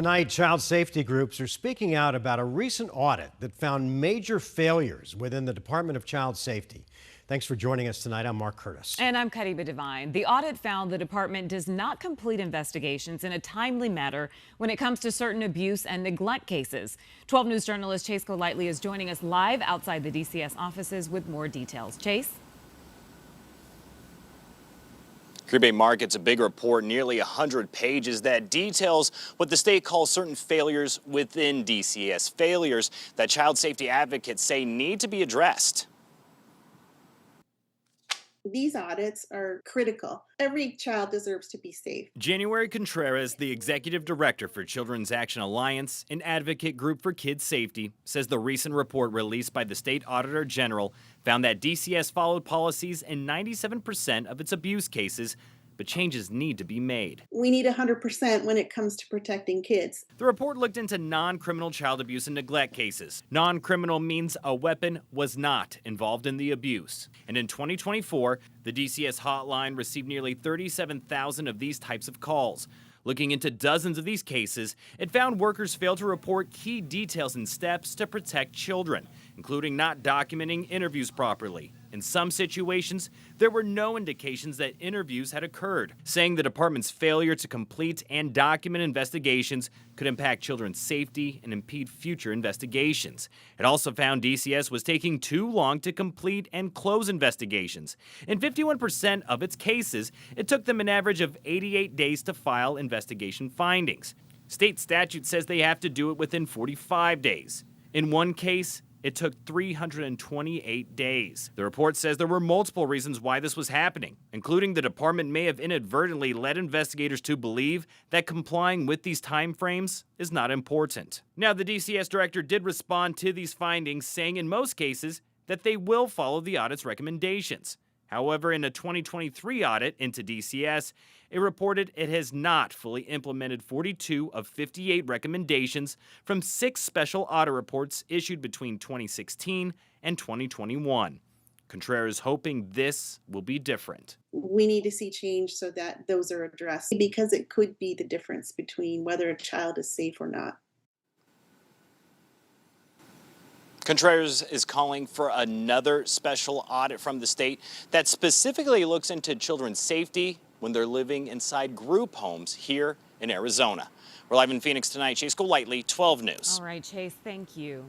Tonight, child safety groups are speaking out about a recent audit that found major failures within the Department of Child Safety. Thanks for joining us tonight. I'm Mark Curtis. And I'm Kadiba Devine. The audit found the department does not complete investigations in a timely manner when it comes to certain abuse and neglect cases. 12 News journalist Chase Golightly is joining us live outside the DCS offices with more details. Chase? Green Bay Mark, it's a big report, nearly 100 pages, that details what the state calls certain failures within DCS, failures that child safety advocates say need to be addressed. These audits are critical. Every child deserves to be safe. January Contreras, the executive director for Children's Action Alliance, an advocate group for kids' safety, says the recent report released by the state auditor general found that DCS followed policies in 97% of its abuse cases, but changes need to be made. We need 100% when it comes to protecting kids. The report looked into non-criminal child abuse and neglect cases. Non-criminal means a weapon was not involved in the abuse. And in 2024, the DCS hotline received nearly 37,000 of these types of calls. Looking into dozens of these cases, it found workers failed to report key details and steps to protect children, including not documenting interviews properly. In some situations, there were no indications that interviews had occurred, saying the department's failure to complete and document investigations could impact children's safety and impede future investigations. It also found DCS was taking too long to complete and close investigations. In 51% of its cases, it took them an average of 88 days to file investigation findings. State statute says they have to do it within 45 days. In one case, it took 328 days. The report says there were multiple reasons why this was happening, including the department may have inadvertently led investigators to believe that complying with these timeframes is not important. Now, the DCS director did respond to these findings, saying in most cases that they will follow the audit's recommendations. However, in a 2023 audit into DCS, it reported it has not fully implemented 42 of 58 recommendations from 6 special audit reports issued between 2016 and 2021. Contreras hoping this will be different. We need to see change so that those are addressed, because it could be the difference between whether a child is safe or not. Contreras is calling for another special audit from the state that specifically looks into children's safety when they're living inside group homes here in Arizona. We're live in Phoenix tonight. Chase Golightly, 12 News. All right, Chase, thank you.